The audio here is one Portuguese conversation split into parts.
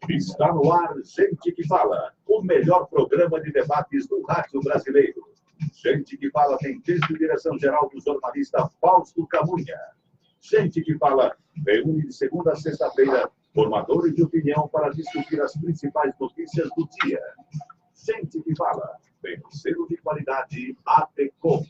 Está no ar Gente que Fala, o melhor programa de debates do rádio brasileiro. Gente que Fala tem texto e direção-geral do jornalista Fausto Camunha. Gente que Fala reúne de segunda a sexta-feira formadores de opinião para discutir as principais notícias do dia. Gente que Fala tem o selo de qualidade ATCOM.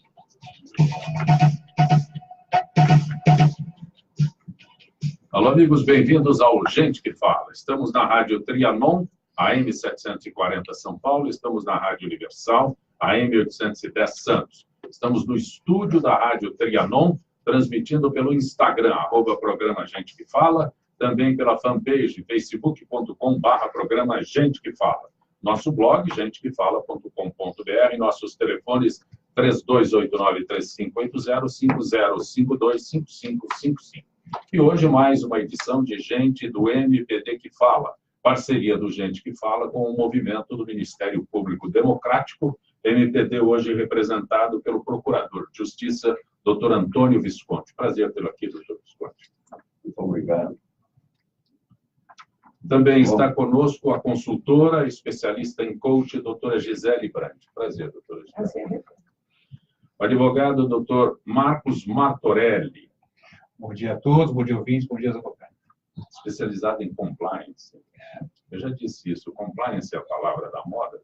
Alô, amigos, bem-vindos ao Gente que Fala. Estamos na Rádio Trianon, AM 740 São Paulo, estamos na Rádio Universal, AM 810 Santos. Estamos no estúdio da Rádio Trianon, transmitindo pelo Instagram, @programa Gente que Fala, também pela fanpage facebook.com/programa Gente que Fala. Nosso blog, gentequefala.com.br, nossos telefones 3289-3580, 5052-5555. E hoje mais uma edição de Gente do MPD que Fala, parceria do Gente que Fala com o movimento do Ministério Público Democrático, MPD hoje representado pelo Procurador de Justiça, Dr. Antônio Visconti. Prazer tê-lo aqui, Dr. Visconti. Muito obrigado. Também está conosco a consultora, especialista em coach, doutora Gisele Brandt. Prazer, doutora Gisele. O advogado, doutor Marcos Martorelli. Bom dia a todos, bom dia ouvintes, bom dia advogados. Especializado em compliance. Eu já disse isso, compliance é a palavra da moda.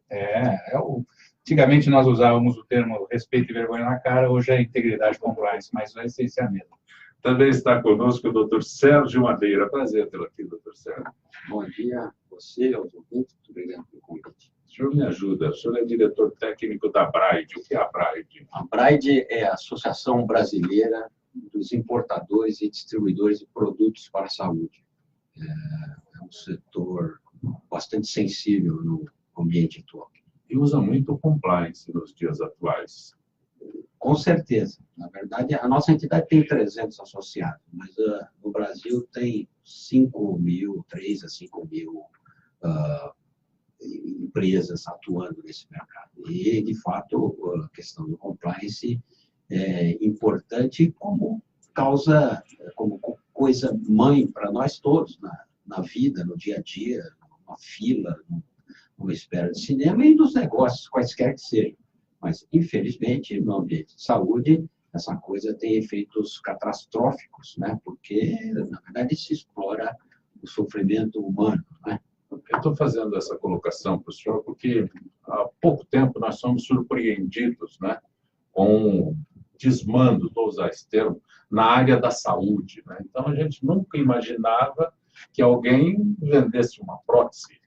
Antigamente nós usávamos o termo respeito e vergonha na cara, hoje é integridade e compliance, mas a essência é a mesma. Também está conosco o doutor Sérgio Madeira. Prazer tê-lo aqui, doutor Sérgio. Bom dia a você, aos ouvintes, muito obrigado pelo convite. O senhor me ajuda, o senhor é diretor técnico da BRAID. O que é a BRAID? A BRAID é a Associação Brasileira dos Importadores e Distribuidores de Produtos para a Saúde. É um setor bastante sensível no ambiente atual. E usa muito o compliance nos dias atuais. Com certeza. Na verdade, a nossa entidade tem 300 associados, mas no Brasil tem 3 a 5 mil empresas atuando nesse mercado. E, de fato, a questão do compliance é importante como causa, como coisa mãe para nós todos, na vida, no dia a dia, numa fila, numa espera de cinema e nos negócios, quaisquer que sejam. Mas, infelizmente, no ambiente de saúde, essa coisa tem efeitos catastróficos, né? Porque, na verdade, se explora o sofrimento humano, né? Eu estou fazendo essa colocação para o senhor porque há pouco tempo nós somos surpreendidos, né, com desmando, vou usar esse termo, na área da saúde, né? Então, a gente nunca imaginava que alguém vendesse uma prótese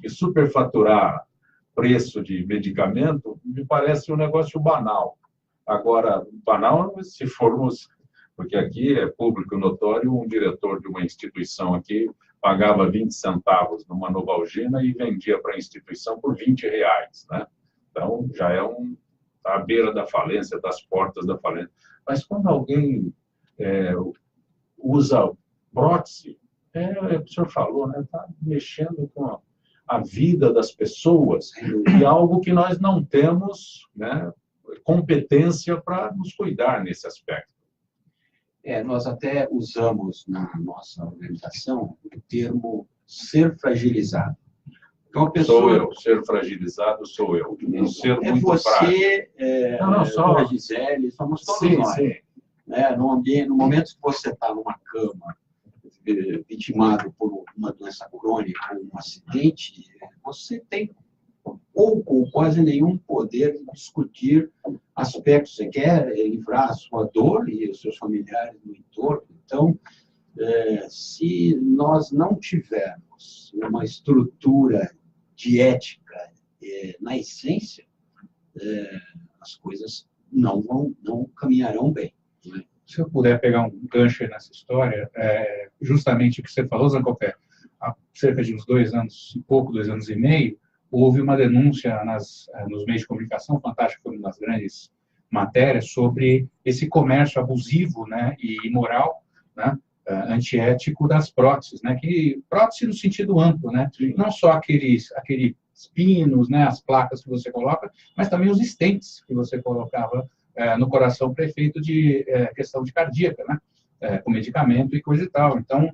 e superfaturar preço de medicamento, me parece um negócio banal. Agora, banal se formos, porque aqui é público notório, um diretor de uma instituição aqui pagava 20 centavos numa Novalgina e vendia para a instituição por R$20, né? Então, já é à beira da falência, das portas da falência. Mas quando alguém usa prótese, o senhor falou, né? Está mexendo com a vida das pessoas e algo que nós não temos, né, competência para nos cuidar nesse aspecto. Nós até usamos na nossa organização o termo ser fragilizado. Então, a pessoa... Sou eu, ser fragilizado sou eu. Um ser muito você, frágil. Só a Gisele, somos todos sim, nós. sim. Né? No momento que você está numa cama, vitimado por uma doença crônica ou um acidente, você tem pouco ou quase nenhum poder de discutir aspectos. Você quer livrar a sua dor e os seus familiares no entorno. Então, se nós não tivermos uma estrutura de ética na essência, as coisas não caminharão bem. Se eu puder pegar um gancho nessa história, justamente o que você falou, Zancopé, há cerca de uns 2 anos e pouco, 2 anos e meio, houve uma denúncia nos meios de comunicação, Fantástico foi uma das grandes matérias, sobre esse comércio abusivo, né, e imoral, né, antiético das próteses, né, prótese no sentido amplo, né, não só aqueles pinos, né, as placas que você coloca, mas também os stents que você colocava no coração para efeito de questão de cardíaca, né? com medicamento e coisa e tal. Então,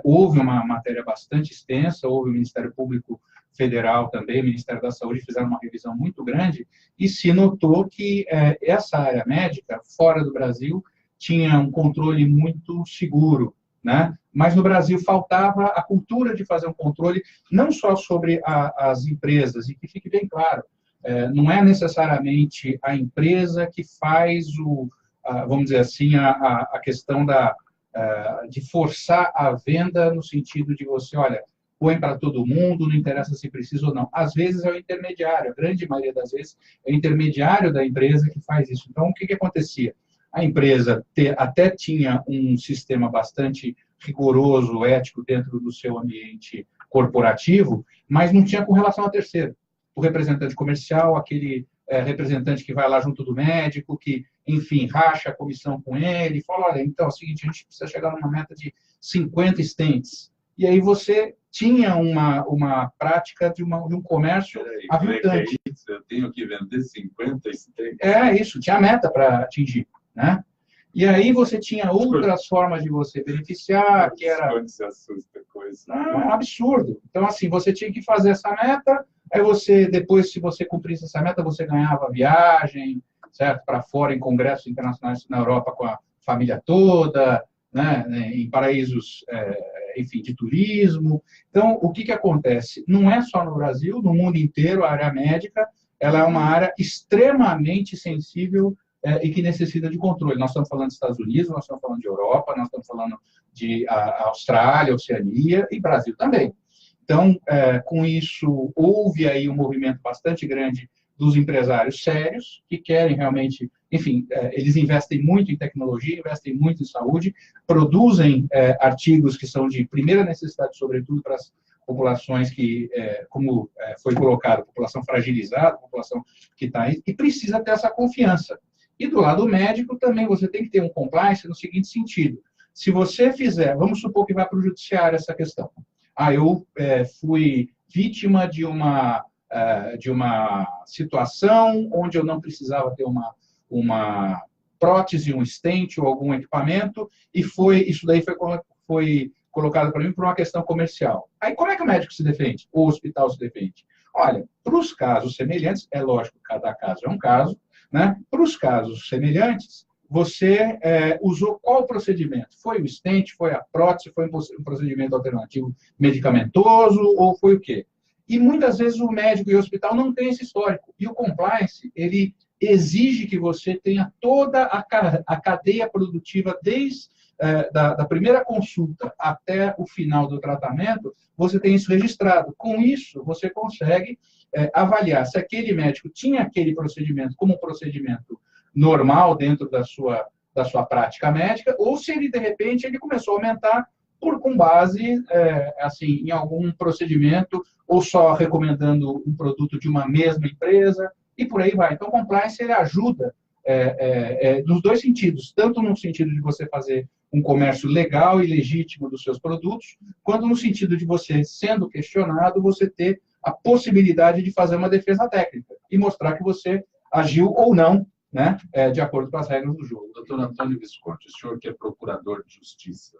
houve uma matéria bastante extensa, houve o Ministério Público Federal também, o Ministério da Saúde fizeram uma revisão muito grande e se notou que essa área médica, fora do Brasil, tinha um controle muito seguro, né? Mas no Brasil faltava a cultura de fazer um controle não só sobre as empresas, e que fique bem claro, não é necessariamente a empresa que faz vamos dizer assim, a questão de forçar a venda no sentido de você, olha, põe para todo mundo, não interessa se precisa ou não. Às vezes é o intermediário, a grande maioria das vezes é o intermediário da empresa que faz isso. Então, o que acontecia? A empresa até tinha um sistema bastante rigoroso, ético, dentro do seu ambiente corporativo, mas não tinha com relação a terceiro. O representante comercial, aquele representante que vai lá junto do médico, que, enfim, racha a comissão com ele, fala, olha, então é o seguinte, a gente precisa chegar numa meta de 50 stents. E aí você tinha uma prática de um comércio aviltante. Eu tenho que vender 50 stents? Isso, tinha meta para atingir, né? E aí você tinha outras formas de você beneficiar, que era... Quando se assusta coisa. Não, é um absurdo. Então, assim, você tinha que fazer essa meta, aí você, depois, se você cumprisse essa meta, você ganhava viagem, certo? Para fora, em congressos internacionais na Europa com a família toda, né? Em paraísos, enfim, de turismo. Então, o que acontece? Não é só no Brasil, no mundo inteiro, a área médica, ela é uma área extremamente sensível e que necessita de controle. Nós estamos falando dos Estados Unidos, nós estamos falando de Europa, nós estamos falando de Austrália, Oceania e Brasil também. Então, com isso, houve aí um movimento bastante grande dos empresários sérios, que querem realmente, enfim, eles investem muito em tecnologia, investem muito em saúde, produzem artigos que são de primeira necessidade, sobretudo para as populações que, como foi colocado, população fragilizada, população que está aí, e precisa ter essa confiança. E do lado médico também você tem que ter um compliance no seguinte sentido. Se você fizer, vamos supor que vai para o judiciário essa questão. Eu fui vítima de uma situação onde eu não precisava ter uma prótese, um stent ou algum equipamento, e isso daí foi colocado para mim por uma questão comercial. Aí como é que o médico se defende? Ou o hospital se defende? Olha, para os casos semelhantes, é lógico que cada caso é um caso, né? Para os casos semelhantes, você usou qual procedimento? Foi o stent, foi a prótese, foi um procedimento alternativo medicamentoso ou foi o quê? E muitas vezes o médico e o hospital não têm esse histórico. E o compliance, ele exige que você tenha toda a cadeia produtiva, desde da primeira consulta até o final do tratamento, você tem isso registrado. Com isso, você consegue avaliar se aquele médico tinha aquele procedimento como um procedimento normal dentro da sua prática médica, ou se ele, de repente, ele começou a aumentar com base assim, em algum procedimento, ou só recomendando um produto de uma mesma empresa, e por aí vai. Então, o compliance ele ajuda nos dois sentidos, tanto no sentido de você fazer um comércio legal e legítimo dos seus produtos, quanto no sentido de você, sendo questionado, você ter a possibilidade de fazer uma defesa técnica e mostrar que você agiu ou não, né, de acordo com as regras do jogo. Doutor Antônio Visconti, o senhor que é procurador de justiça,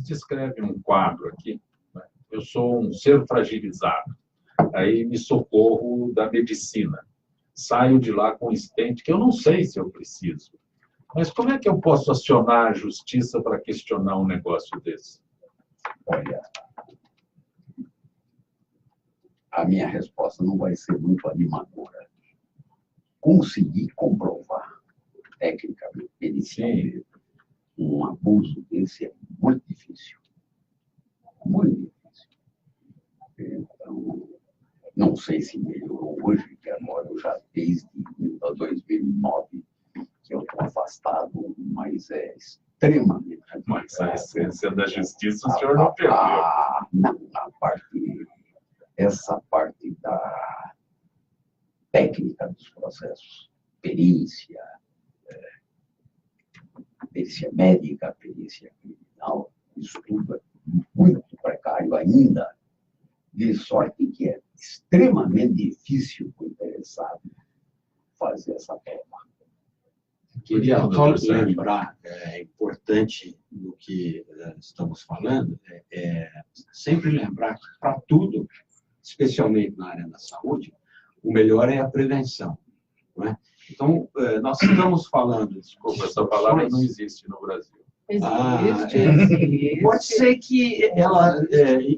descreve um quadro aqui. Né? Eu sou um ser fragilizado, aí me socorro da medicina. Saio de lá com um stent que eu não sei se eu preciso. Mas como é que eu posso acionar a justiça para questionar um negócio desse? Olha, a minha resposta não vai ser muito animadora. Conseguir comprovar tecnicamente, pericialmente, um abuso desse é muito difícil. Muito difícil. Então, não sei se melhorou hoje, que agora eu já desde 2009 que eu estou afastado, mas é extremamente... Mas a essência da justiça o senhor não perdeu. Não, essa parte da técnica dos processos, perícia médica, perícia criminal, isso tudo é muito precário ainda, de sorte que é extremamente difícil para o interessado fazer essa prova. queria só lembrar, é importante no que estamos falando, sempre lembrar que para tudo, especialmente na área da saúde, o melhor é a prevenção. Não é? Então, nós estamos falando... Desculpa, essa palavra não existe no Brasil. Existe. Pode ser que ela,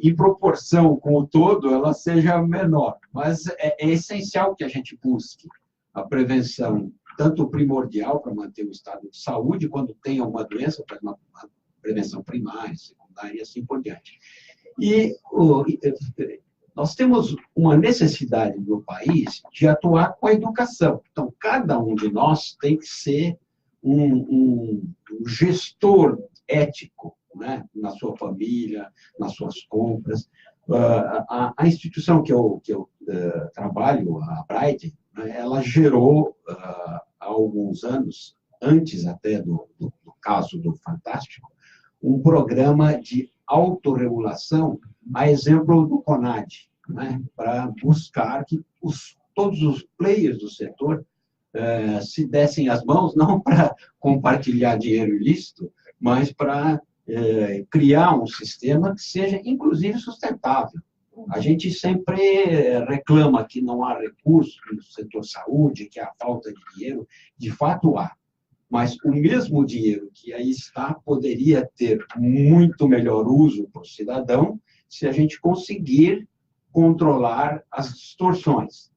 em proporção com o todo, ela seja menor, mas é essencial que a gente busque a prevenção, tanto primordial para manter o estado de saúde, quando tem uma doença, para uma prevenção primária, secundária e assim por diante. E nós temos uma necessidade no país de atuar com a educação. Então, cada um de nós tem que ser um gestor ético, né? Na sua família, nas suas compras. A instituição que eu trabalho, a Bright, né, ela gerou, há alguns anos, antes até do caso do Fantástico, um programa de autorregulação, a exemplo do CONAD, né, para buscar que todos os players do setor se dessem as mãos, não para compartilhar dinheiro ilícito, mas para criar um sistema que seja, inclusive, sustentável. A gente sempre reclama que não há recursos no setor saúde, que há falta de dinheiro. De fato, há. Mas o mesmo dinheiro que aí está poderia ter muito melhor uso para o cidadão se a gente conseguir controlar as distorções.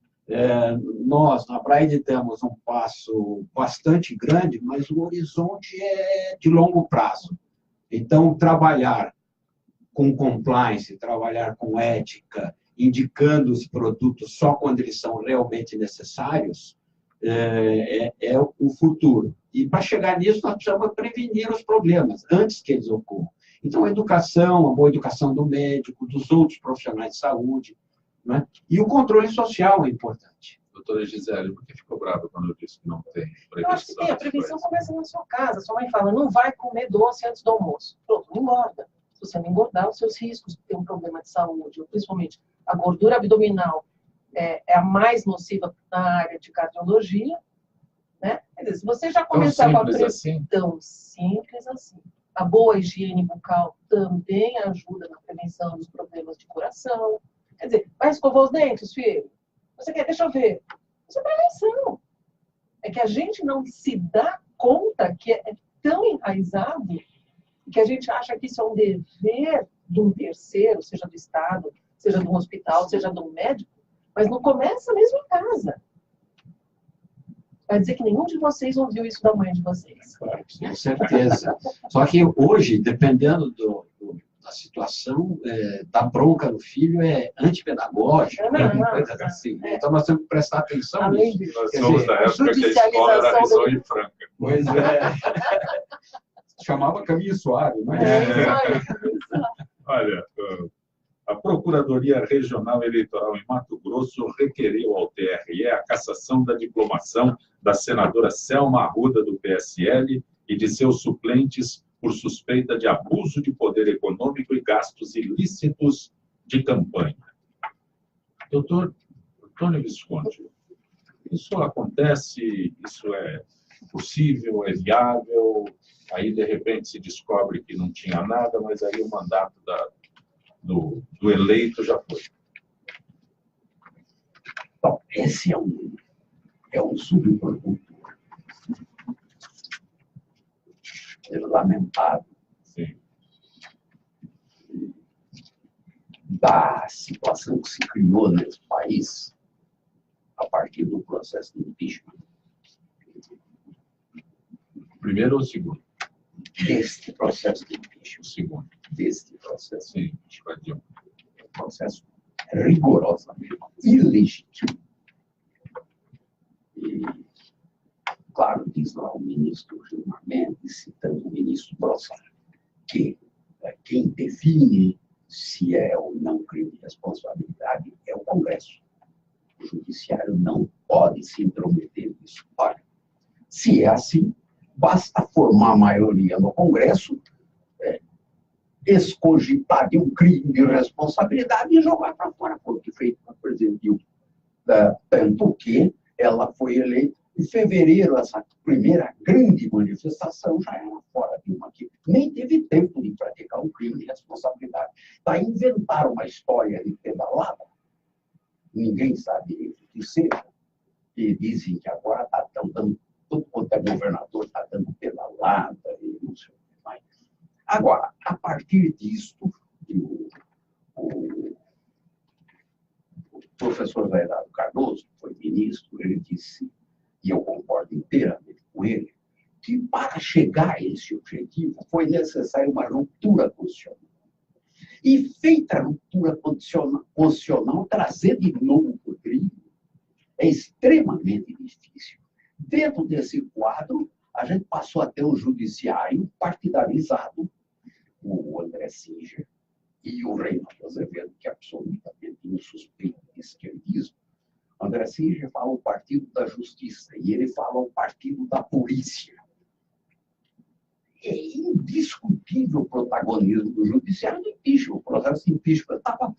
Nós, na Braille, damos um passo bastante grande, mas o horizonte é de longo prazo. Então, trabalhar com compliance, trabalhar com ética, indicando os produtos só quando eles são realmente necessários, é o futuro. E, para chegar nisso, nós precisamos prevenir os problemas antes que eles ocorram. Então, a educação, a boa educação do médico, dos outros profissionais de saúde, né? E o controle social é importante. Doutora Gisele, por que ficou brava quando eu disse que não tem prevenção? Eu acho que tem. A prevenção começa na sua casa. Sua mãe fala, não vai comer doce antes do almoço. Pronto, não engorda. Se você não engordar, os seus riscos de ter um problema de saúde, ou principalmente a gordura abdominal, é a mais nociva na área de cardiologia. Né? Quer dizer, se você já começar com a prevenção tão simples assim, a boa higiene bucal também ajuda na prevenção dos problemas de coração. Quer dizer, vai escovar os dentes, filho? Você quer? Deixa eu ver. Isso é prevenção. É que a gente não se dá conta que é tão enraizado que a gente acha que isso é um dever de um terceiro, seja do Estado, seja de um hospital, seja de um médico, mas não começa mesmo em casa. Vai dizer que nenhum de vocês ouviu isso da mãe de vocês. Claro, com certeza. Só que hoje, dependendo da situação, dar bronca no filho é antipedagógico, coisa assim. Então, nós temos que prestar atenção além nisso. Nós somos da época que a escola era risonha e franca. Pois é. Chamava caminho suave, não é? Olha, a Procuradoria Regional Eleitoral em Mato Grosso requereu ao TRE a cassação da diplomação da senadora Selma Arruda, do PSL, e de seus suplentes por suspeita de abuso de poder econômico e gastos ilícitos de campanha. Doutor Antônio Visconti, isso acontece, isso é possível, é viável, aí de repente se descobre que não tinha nada, mas aí o mandato do eleito já foi. Bom, esse é um subproduto lamentável. Sim. Da situação que se criou nesse país a partir do processo de impeachment. Primeiro ou segundo? Deste processo de impeachment. O segundo. Deste processo. Sim, invadiu. É um processo rigorosamente ilegítimo. E, claro, diz lá o ministro Gilmar Mendes, citando o ministro Brossard, que quem define se é ou não crime de responsabilidade é o Congresso. O Judiciário não pode se intrometer nisso. Olha, se é assim, basta formar maioria no Congresso, escogitar de um crime de responsabilidade e jogar para fora, como que feito com o presidente Dilma. Tanto que ela foi eleita Em fevereiro, essa primeira grande manifestação já era fora de uma que nem teve tempo de praticar um crime de responsabilidade. Daí inventaram uma história de pedalada, ninguém sabe direito que seja, e dizem que agora está dando, tudo quanto é governador está dando pedalada e não sei o que mais. Agora, a partir disto, o professor Zaidado Cardoso, que foi ministro, ele disse, e eu concordo inteiramente com ele, que para chegar a esse objetivo foi necessária uma ruptura constitucional. E feita a ruptura constitucional, trazer de novo o crime é extremamente difícil. Dentro desse quadro, a gente passou a ter um judiciário partidarizado, o André Singer e o Reinaldo Azevedo, que é absolutamente insuspeito de esquerdismo. O André Singer fala o partido da justiça e ele fala o partido da polícia. É indiscutível o protagonismo do judiciário do impeachment. O processo de impeachment estava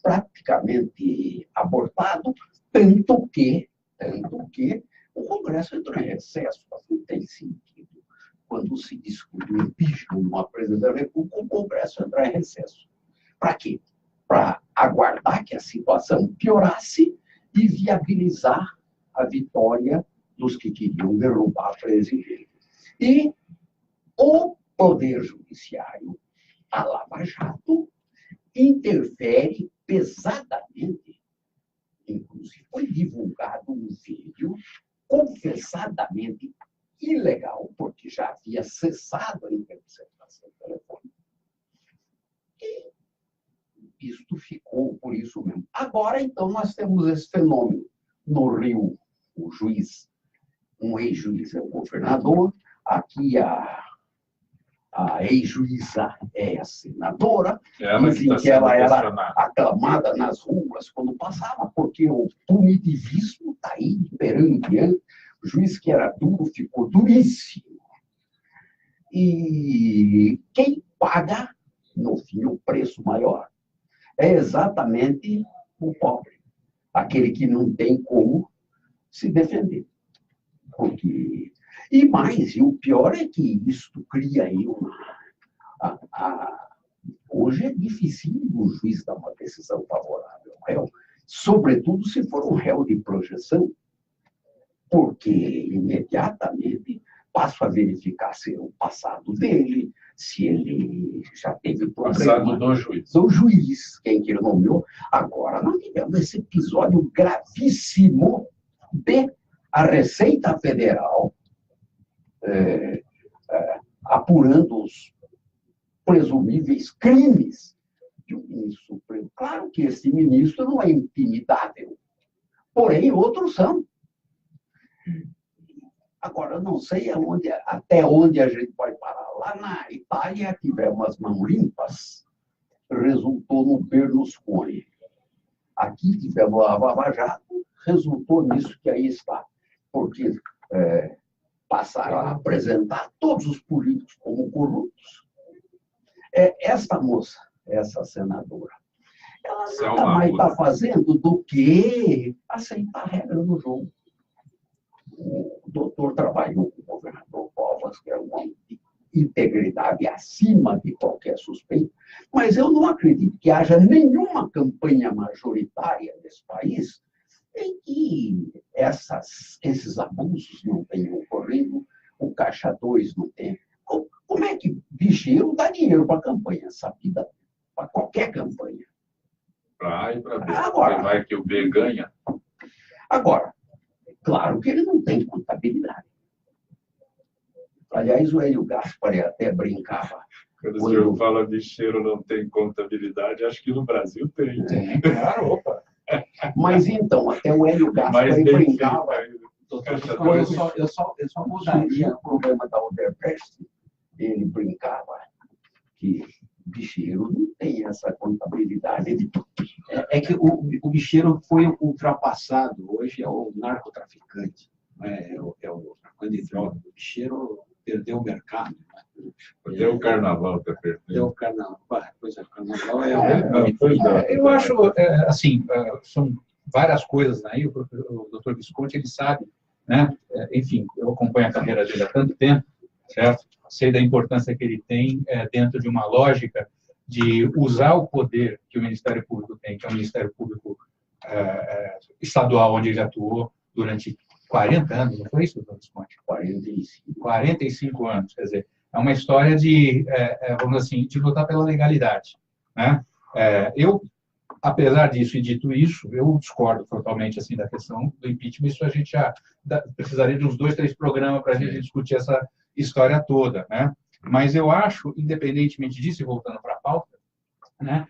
praticamente abortado, tanto que o Congresso entrou em recesso. Não tem sentido. Quando se discute o impeachment numa presidência da República, o Congresso entra em recesso. Para quê? Para aguardar que a situação piorasse e viabilizar a vitória dos que queriam derrubar a presidência. E o Poder Judiciário, a Lava Jato, interfere pesadamente. Inclusive, foi divulgado um vídeo confessadamente ilegal, porque já havia cessado a interceptação telefônica. E isto ficou por isso mesmo. Agora, então, nós temos esse fenômeno. No Rio, o juiz, um ex-juiz é o governador, aqui a ex-juíza é a senadora, dizem que ela era aclamada nas ruas quando passava, porque o punitivismo está aí perante. O juiz que era duro ficou duríssimo. E quem paga, no fim, o preço maior é exatamente o pobre, aquele que não tem como se defender. Porque... E mais, e o pior é que isso cria aí hoje é difícil o juiz dar uma decisão favorável ao réu, sobretudo se for um réu de projeção, porque imediatamente passo a verificar se é o passado dele, se ele já teve problema. Passado do juiz. Do juiz, quem que ele nomeou. Agora, nós tivemos esse episódio gravíssimo de a Receita Federal apurando os presumíveis crimes de um ministro supremo. Claro que esse ministro não é intimidável, porém outros são. Agora, eu não sei até onde a gente pode parar. Lá na Itália, tivemos as mãos limpas, resultou no Berlusconi. Aqui tivemos a Lava Jato, resultou nisso que aí está. Porque passaram a apresentar todos os políticos como corruptos. Essa moça, essa senadora, ela nada mais está fazendo do que aceitar a regra do jogo. O doutor trabalhou com o governador Covas, que é um homem de integridade acima de qualquer suspeito, mas eu não acredito que haja nenhuma campanha majoritária nesse país em que esses abusos não tenham ocorrido, o Caixa 2 não tem. Como é que bicheiro dá dinheiro para a campanha, sabe? Para qualquer campanha. Para A e para B. Agora, vai que o B ganha. Agora, claro que ele não tem contabilidade. Aliás, o Hélio Gaspari até brincava. Quando o senhor fala bicheiro não tem contabilidade, acho que no Brasil tem. Claro, opa. Mas então, até o Hélio Gaspari brincava. Eu só mudaria o problema da Odebrecht. Ele brincava que bicheiro não tem essa contabilidade de tudo. É que o bicheiro foi ultrapassado. Hoje é o narcotraficante. É o traficante de droga. O bicheiro perdeu o mercado. Até o carnaval está perdendo. Até o carnaval. Pois é, o carnaval Eu acho, assim, são várias coisas aí. O doutor Visconti, ele sabe né? Enfim, eu acompanho a carreira dele há tanto tempo, certo? Sei da importância que ele tem dentro de uma lógica de usar o poder que o Ministério Público tem, que é o Ministério Público estadual, onde ele atuou durante 40 anos, não foi isso, doutor Visconti? 45 anos, quer dizer, é uma história de, vamos assim, de lutar pela legalidade, né? Eu, apesar disso e dito isso, eu discordo totalmente assim da questão do impeachment. Isso a gente já precisaria de uns 2, 3 programas para a gente discutir essa história toda, né? Mas eu acho, independentemente disso, e voltando para a pauta, né,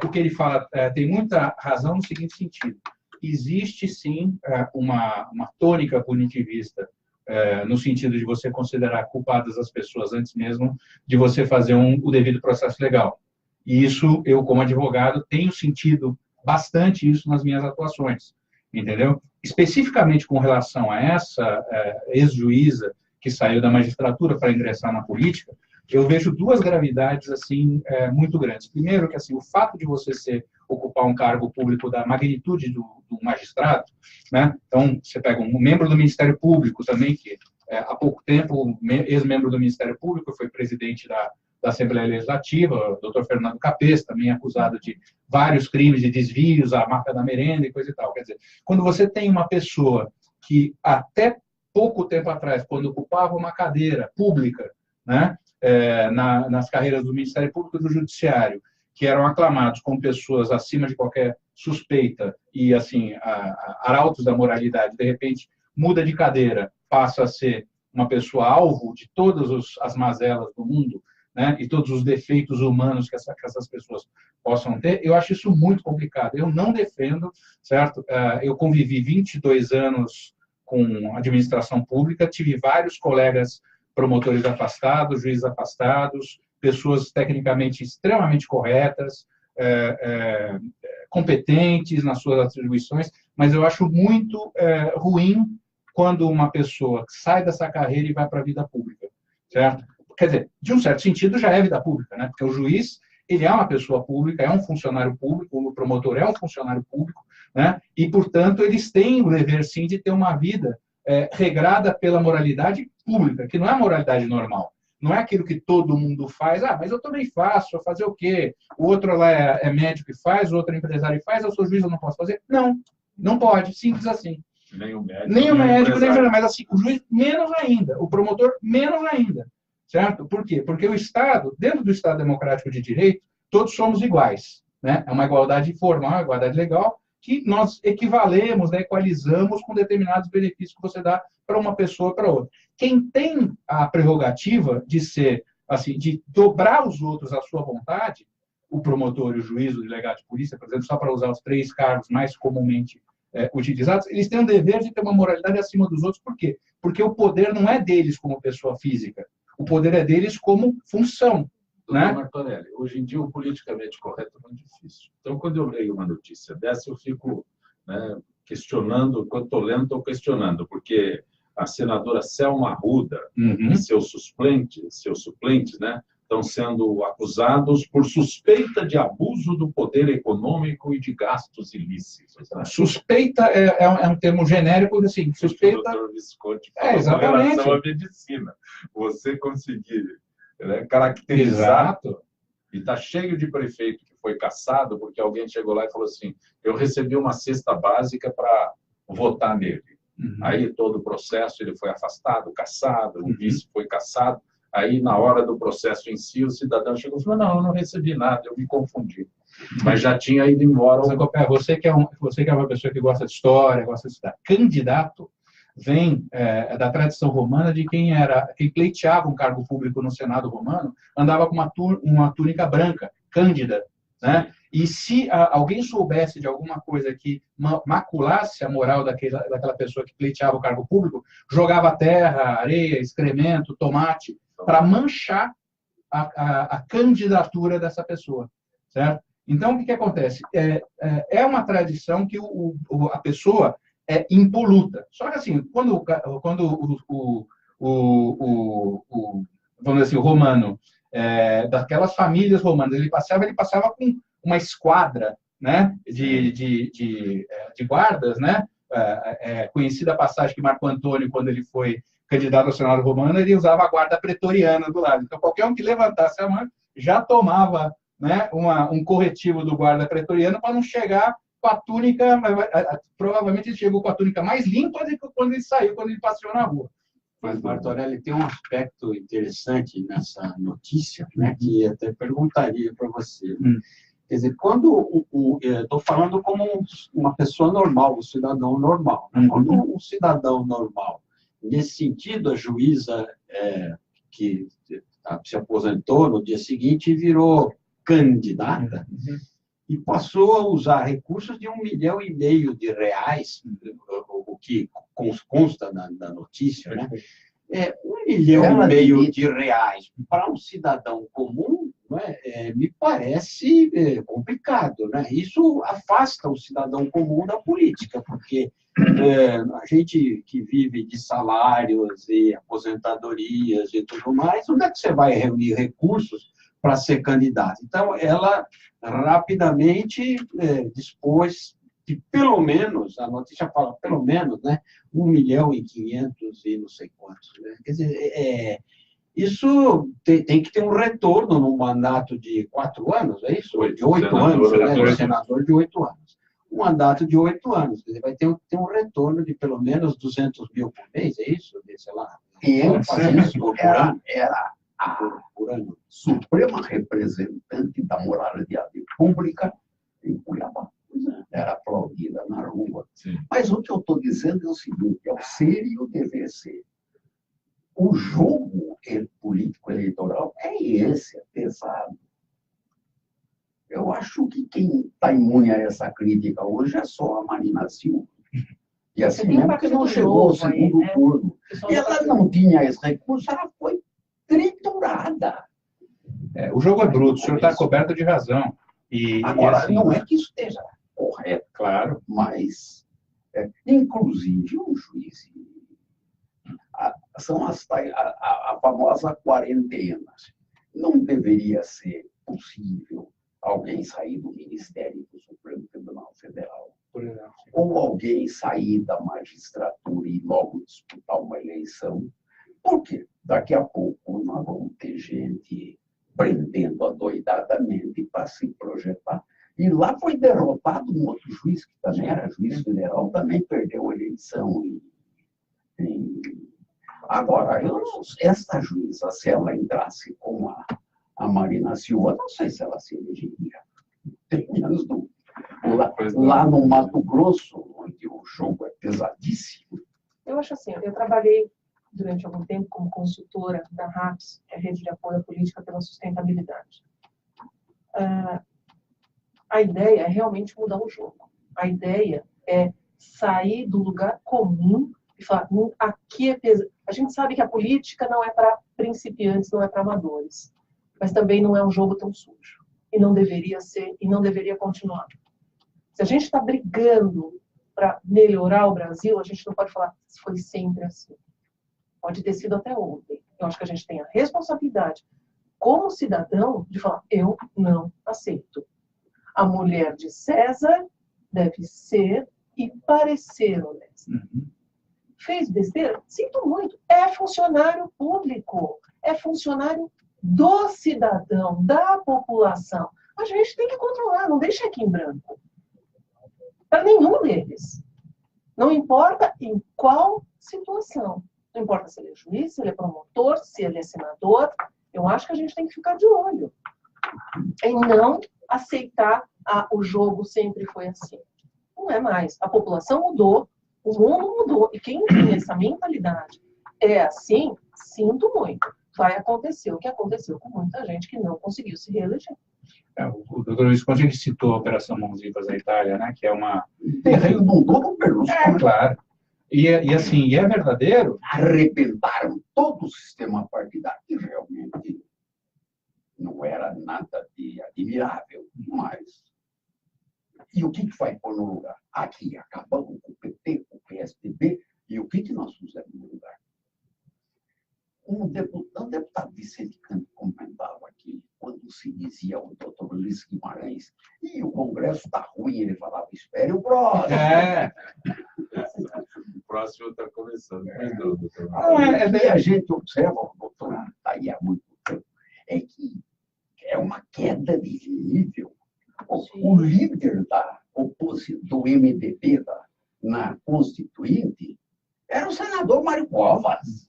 o que ele fala tem muita razão no seguinte sentido: existe sim uma tônica punitivista no sentido de você considerar culpadas as pessoas antes mesmo de você fazer o devido processo legal. E isso, eu, como advogado, tenho sentido bastante isso nas minhas atuações, entendeu? Especificamente com relação a essa ex-juíza que saiu da magistratura para ingressar na política, eu vejo 2 gravidades assim muito grandes. Primeiro, que assim, o fato de você ocupar um cargo público da magnitude do magistrado, né? Então, você pega um membro do Ministério Público também, que há pouco tempo, ex-membro do Ministério Público, foi presidente da Assembleia Legislativa, o doutor Fernando Capês, também acusado de vários crimes de desvios, a marca da merenda e coisa e tal. Quer dizer, quando você tem uma pessoa que até pouco tempo atrás, quando ocupava uma cadeira pública, né, nas carreiras do Ministério Público e do Judiciário, que eram aclamados como pessoas acima de qualquer suspeita e, assim, arautos da moralidade, de repente muda de cadeira, passa a ser uma pessoa alvo de todas as mazelas do mundo, né, e todos os defeitos humanos que essas pessoas possam ter. Eu acho isso muito complicado. Eu não defendo, certo? Eu convivi 22 anos com administração pública, tive vários colegas promotores afastados, juízes afastados, pessoas tecnicamente extremamente corretas, competentes nas suas atribuições, mas eu acho muito ruim quando uma pessoa sai dessa carreira e vai para a vida pública, certo? Quer dizer, de um certo sentido, já é vida pública, né? Porque o juiz, ele é uma pessoa pública, é um funcionário público, o promotor é um funcionário público, né? E, portanto, eles têm o dever, sim, de ter uma vida regrada pela moralidade pública, que não é a moralidade normal. Não é aquilo que todo mundo faz. Mas eu também faço, vou fazer o quê? O outro lá é médico e faz, o outro é empresário e faz, eu sou juiz, eu não posso fazer? Não, não pode, simples assim. Nem o médico, nem o empresário, mas assim, o juiz menos ainda, o promotor menos ainda, certo? Por quê? Porque o Estado, dentro do Estado democrático de direito, todos somos iguais, né? É uma igualdade formal, uma igualdade legal, que nós equivalemos, né, equalizamos com determinados benefícios que você dá para uma pessoa ou para outra. Quem tem a prerrogativa de ser, assim, de dobrar os outros à sua vontade, o promotor e o juiz, o delegado de polícia, por exemplo, só para usar os 3 cargos mais comumente utilizados, eles têm o dever de ter uma moralidade acima dos outros. Por quê? Porque o poder não é deles como pessoa física, o poder é deles como função. Doutor Martorelli, hoje em dia o politicamente correto é muito difícil. Então, quando eu leio uma notícia dessa, eu fico, né, questionando, quando estou lendo, estou questionando, porque a senadora Selma Arruda e seus suplentes, né, estão sendo acusados por suspeita de abuso do poder econômico e de gastos ilícitos. Né? Suspeita é um termo genérico, assim, suspeita... O doutor Visconti falou exatamente. Com relação à medicina. Você conseguir, né, caracterizar... Exato. E está cheio de prefeito que foi cassado porque alguém chegou lá e falou assim, eu recebi uma cesta básica para votar nele. Aí todo o processo ele foi afastado, cassado, o vice foi cassado. Aí, na hora do processo em si, o cidadão chegou e falou, não, eu não recebi nada, eu me confundi. Mas já tinha ido embora. Você que é uma pessoa que gosta de história, gosta de estudar. Candidato vem da tradição romana de quem pleiteava um cargo público no Senado romano, andava com uma túnica branca, cândida, né? E se alguém soubesse de alguma coisa que maculasse a moral daquela pessoa que pleiteava o cargo público, jogava terra, areia, excremento, tomate, para manchar a candidatura dessa pessoa, certo? Então, o que acontece? É uma tradição que a pessoa é impoluta. Só que, assim, quando vamos dizer assim, o romano, daquelas famílias romanas, ele passava com uma esquadra, né, de guardas, né, conhecida a passagem que Marco Antônio, quando ele foi candidato ao Senado Romano, ele usava a guarda pretoriana do lado. Então, qualquer um que levantasse a mão já tomava, né, um corretivo do guarda pretoriano para não chegar com a túnica, provavelmente ele chegou com a túnica mais limpa do que quando ele saiu, quando ele passeou na rua. Mas, Martorelli, tem um aspecto interessante nessa notícia, né, que eu até perguntaria para você. Quer dizer, quando estou falando como uma pessoa normal, um cidadão normal. Né? Quando um cidadão normal, nesse sentido, a juíza que se aposentou no dia seguinte virou candidata e passou a usar recursos de R$1,5 milhão de reais, o que consta na notícia, né? R$1,5 milhão de reais para um cidadão comum, né, me parece complicado, né? Isso afasta o cidadão comum da política, porque a gente que vive de salários e aposentadorias e tudo mais, onde é que você vai reunir recursos para ser candidato? Então, ela rapidamente dispôs de pelo menos, a notícia fala pelo menos, né, 1.500.000 e não sei quantos. Né? Quer dizer, isso tem que ter um retorno num mandato de 4 anos, é isso? De 8 anos, né? Senador de 8 anos. Um mandato de 8 anos. Quer dizer, vai ter um retorno de pelo menos 200 mil por mês, é isso? Sei lá. E antes era por ano. Suprema representante da moralidade pública em Cuiabá. Era aplaudida na rua. Sim. Mas o que eu estou dizendo é o seguinte, é o ser e o dever ser. O jogo político-eleitoral é esse, é pesado. Eu acho que quem está imune a essa crítica hoje é só a Marina Silva. E assim mesmo porque não chegou ao segundo turno. E ela não tinha esse recurso, ela foi triturada. O jogo é bruto, o senhor está coberto de razão. Agora, assim, não é que isso esteja correto, claro, mas, inclusive, um juiz, são a famosa quarentena. Não deveria ser possível alguém sair do Ministério do Supremo Tribunal Federal, por exemplo. ou alguém sair da magistratura e logo disputar uma eleição, porque daqui a pouco nós vamos ter gente prendendo adoidadamente para se projetar. E lá foi derrotado um outro juiz, que também era juiz federal, também perdeu a eleição. Agora, essa juíza, se ela entrasse com a Marina Silva, não sei se ela se elegeria. Tem menos dúvida. Lá no Mato Grosso, onde o jogo é pesadíssimo. Eu acho assim, eu trabalhei durante algum tempo como consultora da RAPS, que é a Rede de Apoio à Política pela Sustentabilidade. A ideia é realmente mudar o jogo. A ideia é sair do lugar comum e falar, aqui é pesado. A gente sabe que a política não é para principiantes, não é para amadores, mas também não é um jogo tão sujo. E não deveria ser, e não deveria continuar. Se a gente está brigando para melhorar o Brasil, a gente não pode falar que foi sempre assim. Pode ter sido até ontem. Eu acho que a gente tem a responsabilidade, como cidadão, de falar, eu não aceito. A mulher de César deve ser e parecer honesta. Fez besteira? Sinto muito. É funcionário público. É funcionário do cidadão, da população. A gente tem que controlar, não deixa aqui em branco. Para nenhum deles. Não importa em qual situação. Não importa se ele é juiz, se ele é promotor, se ele é senador. Eu acho que a gente tem que ficar de olho. Em não aceitar o jogo sempre foi assim. Não é mais. A população mudou, o mundo mudou. E quem tem essa mentalidade é assim, sinto muito. Vai acontecer o que aconteceu com muita gente que não conseguiu se reeleger. O doutor Visconti, ele citou a Operação Mãos Limpas da Itália, né, que é uma... Terreno mudou no Berlusconi. Claro. E assim, é verdadeiro? Arrebentaram todo o sistema partidário, que realmente não era nada de admirável, mas... E o que vai pôr no lugar? Aqui, acabamos com o PT, com o PSDB, e o que nós fizemos no lugar? Um deputado Vicente Canto comentava aqui, quando se dizia o doutor Luiz Guimarães, e o Congresso está ruim, ele falava, espere o próximo. próximo está começando. O que a gente observa, doutor, está aí há muito tempo, é que é uma queda de nível. O líder do MDB na Constituinte era o senador Mário Covas.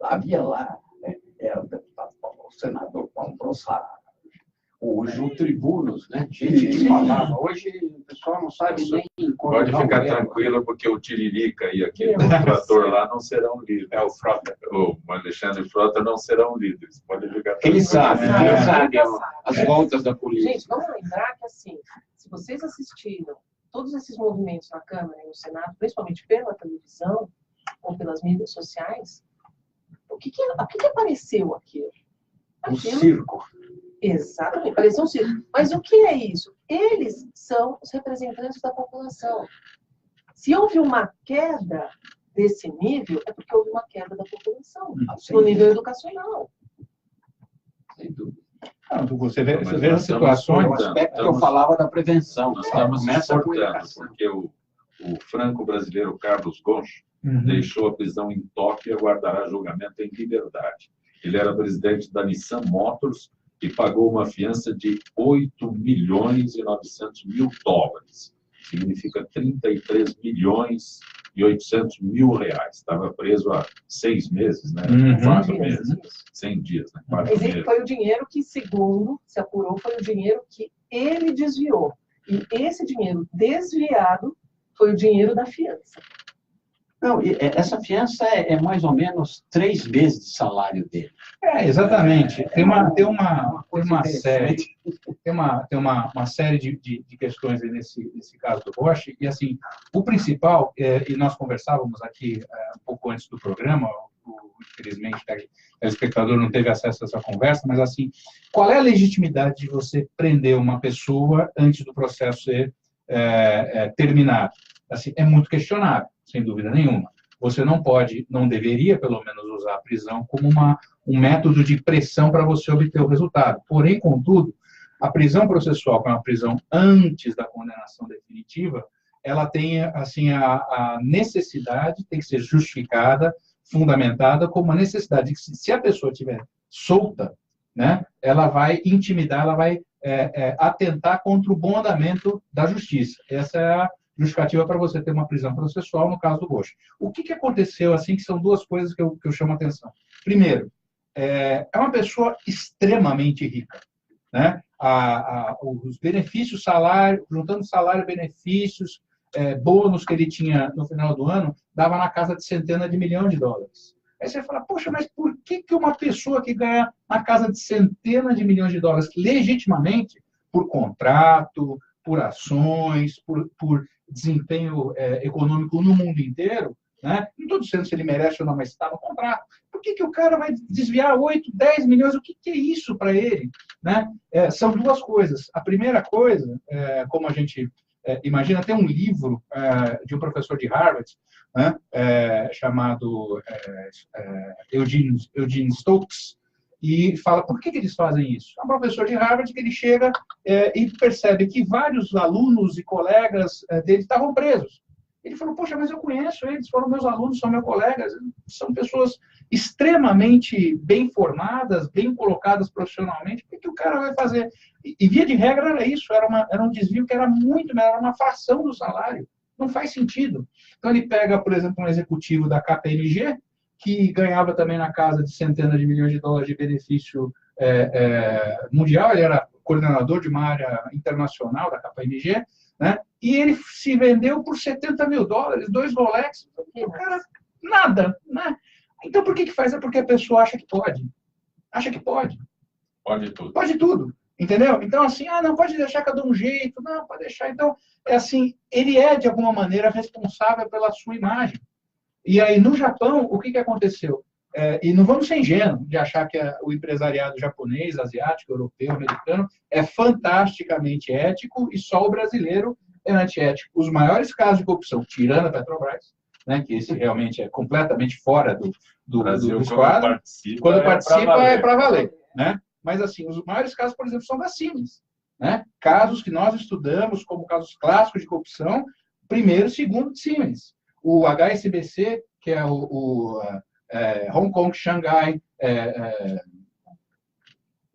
Havia lá, era o deputado Paulo, o senador Paulo Brossard. Hoje o Tribunos, né? Gente que falava. Hoje o pessoal não sabe nem como. Pode ficar tranquilo, porque o Tiririca e aquele trator lá não serão líderes. É o Frota. O Alexandre Frota não serão líderes. Pode ficar Quem tranquilo. sabe, quem sabe as voltas da política. Gente, vamos lembrar que, assim, se vocês assistiram todos esses movimentos na Câmara e no Senado, principalmente pela televisão ou pelas mídias sociais, o que apareceu aquilo? Um circo. Exatamente, parecia um circo. Mas o que é isso? Eles são os representantes da população. Se houve uma queda desse nível, é porque houve uma queda da população, no nível educacional. Sem dúvida. Não, você vê as situações. O aspecto que eu falava da prevenção. Nós estamos Começa a exportando, comunicação. porque o franco-brasileiro Carlos Goncho deixou a prisão em Tóquio e aguardará julgamento em liberdade. Ele era presidente da Nissan Motors e pagou uma fiança de 8 milhões e 900 mil dólares. Significa 33 milhões e 800 mil reais. Estava preso há 6 meses, né? 4 meses. 100 dias, né? 4 Mas meses. foi o dinheiro que, segundo se apurou, foi o dinheiro que ele desviou. E esse dinheiro desviado foi o dinheiro da fiança. Não, essa fiança é mais ou menos 3 meses de salário dele. Exatamente. Tem uma interessante. série de questões aí nesse caso do Bosch. E, assim, o principal, e nós conversávamos aqui um pouco antes do programa, infelizmente, o espectador não teve acesso a essa conversa, mas, assim, qual é a legitimidade de você prender uma pessoa antes do processo ser terminado? Assim, é muito questionável, sem dúvida nenhuma. Você não deveria, pelo menos, usar a prisão como um método de pressão para você obter o resultado. Porém, contudo, a prisão processual, que é uma prisão antes da condenação definitiva, ela tem, assim, a necessidade, tem que ser justificada, fundamentada como uma necessidade de que, se a pessoa estiver solta, né, ela vai intimidar, ela vai atentar contra o bom andamento da justiça. Essa é a justificativa para você ter uma prisão processual no caso do Bosch. O que aconteceu, assim, que são duas coisas que eu chamo a atenção. Primeiro, é uma pessoa extremamente rica, né? Os benefícios, salário, juntando salário, benefícios, bônus que ele tinha no final do ano, dava na casa de centenas de milhões de dólares. Aí você fala, poxa, mas por que uma pessoa que ganha na casa de centenas de milhões de dólares, legitimamente, por contrato, por ações, por desempenho econômico no mundo inteiro, né? Não estou dizendo se ele merece ou não, mas está no contrato. Por que o cara vai desviar 8, 10 milhões? O que é isso para ele? Né? São duas coisas. A primeira coisa, como a gente imagina, tem um livro de um professor de Harvard, né, chamado Eugene Stokes, e fala por que eles fazem isso. É um professor de Harvard que ele chega e percebe que vários alunos e colegas dele estavam presos. Ele falou, poxa, mas eu conheço eles, foram meus alunos, são meus colegas, são pessoas extremamente bem formadas, bem colocadas profissionalmente, o que o cara vai fazer? E via de regra era isso, era um desvio que era muito, era uma fração do salário, não faz sentido. Então ele pega, por exemplo, um executivo da KPMG, que ganhava também na casa de centenas de milhões de dólares de benefício mundial, ele era coordenador de uma área internacional da KPMG, né? E ele se vendeu por 70 mil dólares, 2 Rolex, o cara, nada, né? Então, por que faz? É porque a pessoa acha que pode. Acha que pode. Pode tudo. Pode tudo, entendeu? Então, assim, não pode deixar que eu dou um jeito, não, pode deixar. Então, assim, ele é, de alguma maneira, responsável pela sua imagem. E aí, no Japão, o que aconteceu? E não vamos ser ingênuos de achar que o empresariado japonês, asiático, europeu, americano é fantasticamente ético e só o brasileiro é antiético. Os maiores casos de corrupção, tirando a Petrobras, né, que esse realmente é completamente fora do esquadro, quando participa é para valer. Né? Mas, assim, os maiores casos, por exemplo, são da Siemens. Né? Casos que nós estudamos como casos clássicos de corrupção, primeiro, segundo de Siemens. O HSBC, que é Hong Kong, Xangai,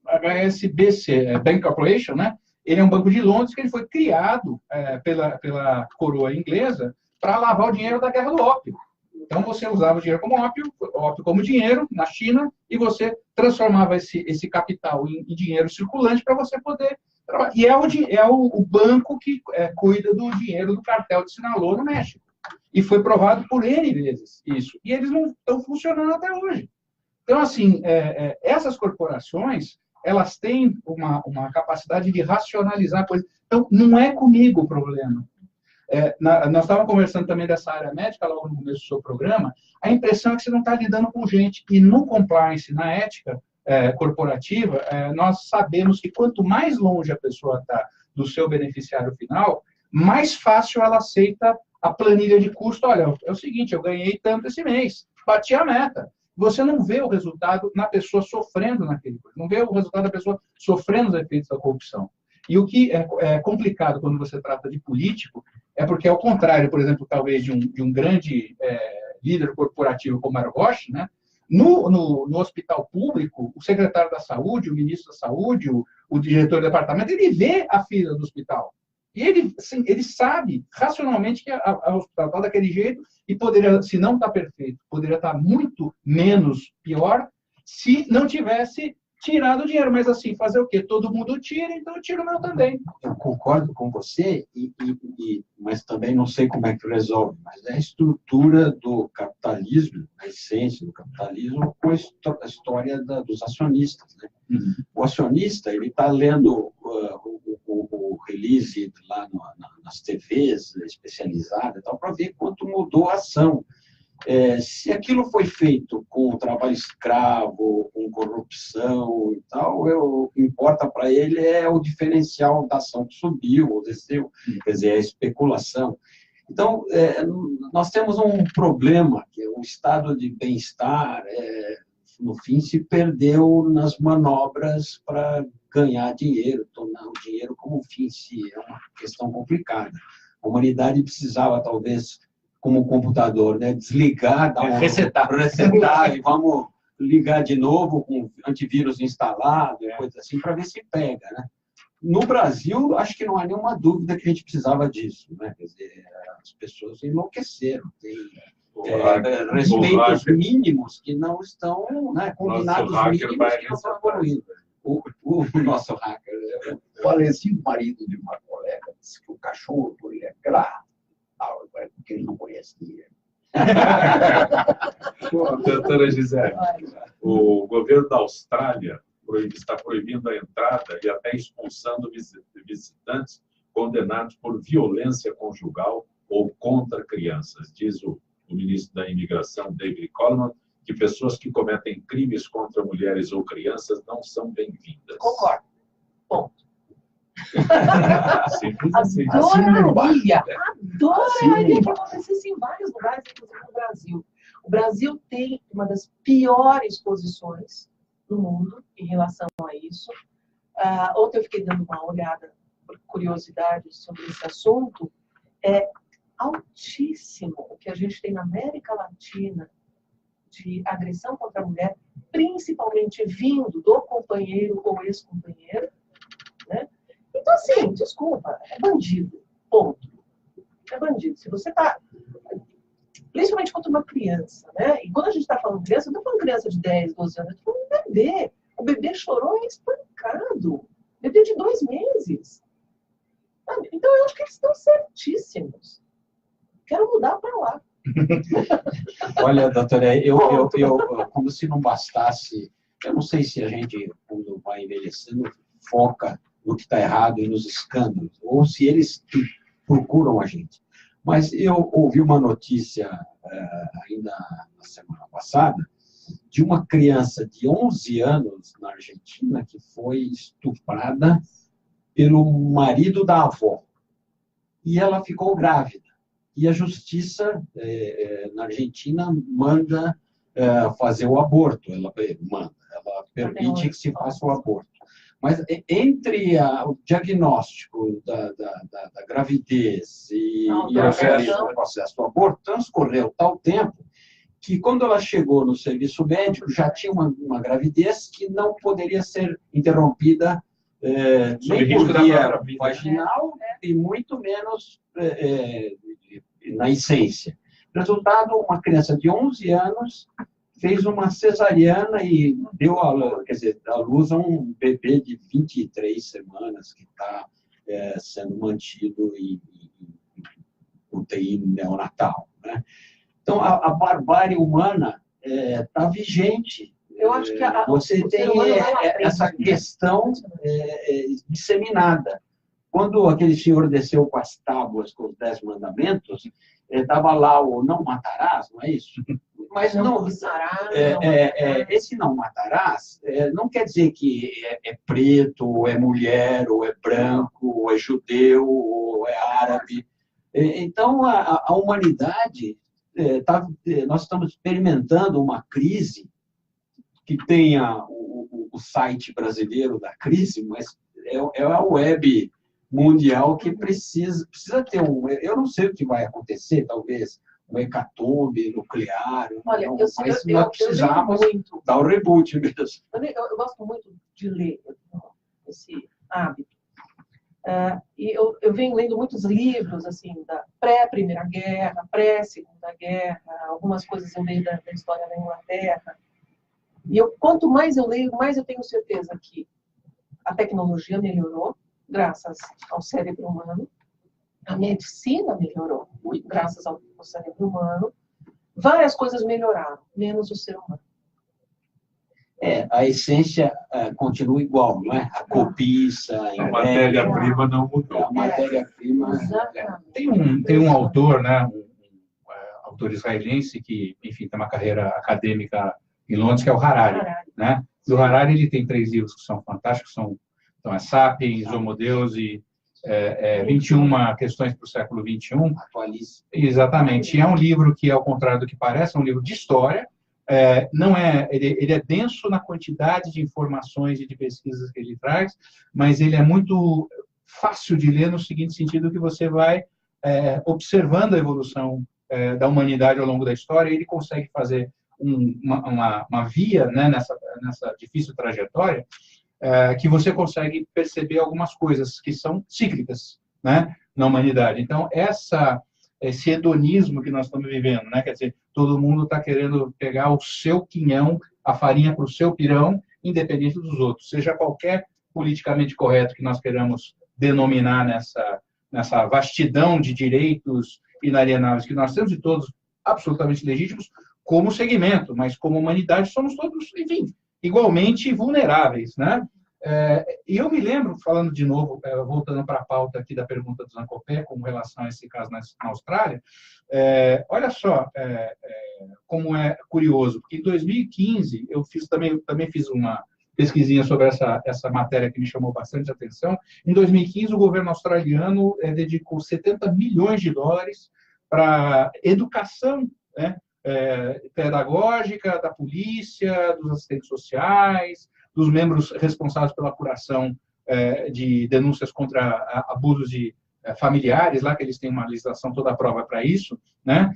HSBC, Bank Corporation, né? Ele é um banco de Londres que ele foi criado pela coroa inglesa para lavar o dinheiro da guerra do ópio. Então, você usava o dinheiro como ópio como dinheiro na China, e você transformava esse capital em dinheiro circulante para você poder trabalhar. E é o banco que cuida do dinheiro do cartel de Sinaloa no México. E foi provado por N vezes isso. E eles não estão funcionando até hoje. Então, assim, essas corporações, elas têm uma capacidade de racionalizar coisas. Então, não é comigo o problema. Nós estávamos conversando também dessa área médica, logo no começo do seu programa. A impressão é que você não está lidando com gente. E no compliance, na ética corporativa, nós sabemos que quanto mais longe a pessoa está do seu beneficiário final, mais fácil ela aceita a planilha de custo. Olha, é o seguinte, eu ganhei tanto esse mês, bati a meta. Você não vê o resultado na pessoa sofrendo naquele coisa, não vê o resultado da pessoa sofrendo os efeitos da corrupção. E o que é complicado quando você trata de político é porque, ao contrário, por exemplo, talvez de um grande líder corporativo como era o Roche, né? No hospital público, o secretário da saúde, o ministro da saúde, o diretor do departamento, ele vê a fila do hospital. E ele sabe racionalmente que o hospital está daquele jeito e poderia, se não está perfeito, poderia estar muito menos pior se não tivesse tirado o dinheiro. Mas assim, fazer o quê? Todo mundo tira, então eu tiro o meu também. Eu concordo com você, mas também não sei como é que resolve. Mas é a estrutura do capitalismo, a essência do capitalismo, com a história dos acionistas, né? Uhum. O acionista, ele está lendo o release lá nas TVs especializadas para ver quanto mudou a ação. Se aquilo foi feito com trabalho escravo, com corrupção e tal, o que importa para ele é o diferencial da ação que subiu ou desceu, quer dizer, a especulação. Então, nós temos um problema, que é o estado de bem-estar, no fim, se perdeu nas manobras para ganhar dinheiro, tornar o dinheiro como fim em si. É uma questão complicada. A humanidade precisava, talvez, como computador, né? Desligar, resetar e vamos ligar de novo com antivírus instalado, coisa assim, para ver se pega, né? No Brasil, acho que não há nenhuma dúvida que a gente precisava disso, né? Quer dizer, as pessoas enlouqueceram, tem respeitos mínimos que não estão, né? Combinados mínimos que não estão evoluindo. O nosso hacker. O falecido marido de uma colega disse que o cachorro ele é grave, porque ele não conhecia. Doutora Gisele, o governo da Austrália está proibindo a entrada e até expulsando visitantes condenados por violência conjugal ou contra crianças. Diz o ministro da Imigração, David Coleman, que pessoas que cometem crimes contra mulheres ou crianças não são bem-vindas. Concordo. Ponto. Simples assim. Adoraria que acontecesse em vários lugares, inclusive no Brasil. O Brasil tem uma das piores posições do mundo em relação a isso. Ontem eu fiquei dando uma olhada, por curiosidade, sobre esse assunto. É altíssimo o que a gente tem na América Latina de agressão contra a mulher, principalmente vindo do companheiro ou ex-companheiro, né? Então, assim, desculpa, é bandido, ponto. É bandido. Se você está, principalmente contra uma criança, né? E quando a gente está falando criança, eu não estou falando criança de 10, 12 anos, eu estou falando bebê. O bebê chorou e é espancado. Bebê de 2 meses. Sabe? Então, eu acho que eles estão certíssimos. Quero mudar para lá. Olha, doutora, como se não bastasse, eu não sei se a gente, quando vai envelhecendo, foca no que está errado e nos escândalos, ou se eles procuram a gente. Mas eu ouvi uma notícia ainda na semana passada de uma criança de 11 anos na Argentina que foi estuprada pelo marido da avó. E ela ficou grávida. E a justiça na Argentina manda fazer o aborto. Ela permite que se faça o aborto. Mas entre o diagnóstico da gravidez e o processo do aborto, transcorreu tal tempo que, quando ela chegou no serviço médico, já tinha uma gravidez que não poderia ser interrompida nem por via vaginal e muito menos na essência. Resultado, uma criança de 11 anos fez uma cesariana e deu à luz a um bebê de 23 semanas que está sendo mantido em UTI neonatal, né? Então, a barbárie humana está vigente. Eu acho que você tem essa questão disseminada. Quando aquele senhor desceu com as tábuas, com os 10 mandamentos, estava lá o não matarás, não é isso? Mas não, esse não matarás não quer dizer que é preto, ou é mulher, ou é branco, ou é judeu, ou é árabe. Então, a humanidade, nós estamos experimentando uma crise que tenha o site brasileiro da crise, mas é a web mundial que precisa ter eu não sei o que vai acontecer, talvez um hecatombe nuclear. Olha, mas nós precisamos dar o reboot mesmo. Eu gosto muito de ler, esse hábito. E eu venho lendo muitos livros assim da pré-Primeira Guerra, pré-Segunda Guerra, algumas coisas eu leio da história da Inglaterra. E quanto mais eu leio, mais eu tenho certeza que a tecnologia melhorou, graças ao cérebro humano. A medicina melhorou, graças ao cérebro humano. Várias coisas melhoraram, menos o ser humano. A essência continua igual, não é? A cobiça, a matéria-prima não mudou. A matéria-prima... Tem um autor, né, um autor israelense que, enfim, tem uma carreira acadêmica em Londres, que é o Harari. Né? E o Harari ele tem 3 livros que são fantásticos, são Sapiens, Homo Deus e 21 questões para o século XXI. Atualiza. Exatamente. E é um livro que, ao contrário do que parece, é um livro de história. Ele é denso na quantidade de informações e de pesquisas que ele traz, mas ele é muito fácil de ler no seguinte sentido, que você vai observando a evolução da humanidade ao longo da história, e ele consegue fazer uma via, né, nessa difícil trajetória, que você consegue perceber algumas coisas que são cíclicas, né, na humanidade. Então, esse hedonismo que nós estamos vivendo, né, quer dizer, todo mundo está querendo pegar o seu quinhão, a farinha para o seu pirão, independente dos outros, seja qualquer politicamente correto que nós queiramos denominar nessa vastidão de direitos inalienáveis que nós temos, e todos absolutamente legítimos, como segmento, mas como humanidade somos todos, enfim, igualmente vulneráveis, né? E eu me lembro, falando de novo, voltando para a pauta aqui da pergunta do Zancopé, com relação a esse caso na Austrália, olha só como é curioso, porque em 2015 eu também fiz uma pesquisinha sobre essa matéria que me chamou bastante atenção. Em 2015, o governo australiano dedicou 70 milhões de dólares para educação, né, pedagógica da polícia, dos assistentes sociais, dos membros responsáveis pela apuração de denúncias contra abusos familiares, lá que eles têm uma legislação toda a prova para isso, né?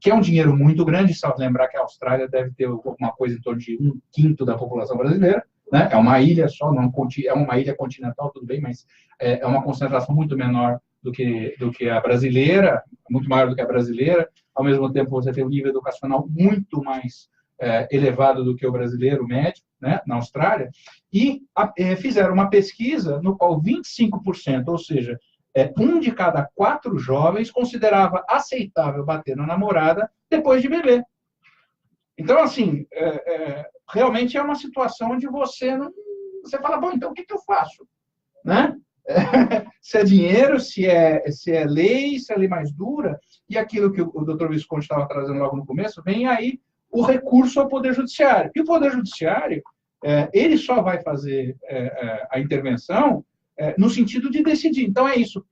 Que é um dinheiro muito grande, só lembrar que a Austrália deve ter alguma coisa em torno de 1/5 da população brasileira, né? É uma ilha só, é uma ilha continental, tudo bem, mas é uma concentração muito menor do que a brasileira, muito maior do que a brasileira. Ao mesmo tempo, você tem um nível educacional muito mais elevado do que o brasileiro médio, né, na Austrália, e fizeram uma pesquisa no qual 25%, ou seja, 1 de cada 4 jovens considerava aceitável bater na namorada depois de beber. Então, assim, realmente é uma situação onde você fala, bom, então o que eu faço? Né? Se é dinheiro, se é lei, se é lei mais dura, e aquilo que o doutor Visconti estava trazendo logo no começo, vem aí o recurso ao Poder Judiciário. E o Poder Judiciário, ele só vai fazer a intervenção no sentido de decidir. Então, é isso.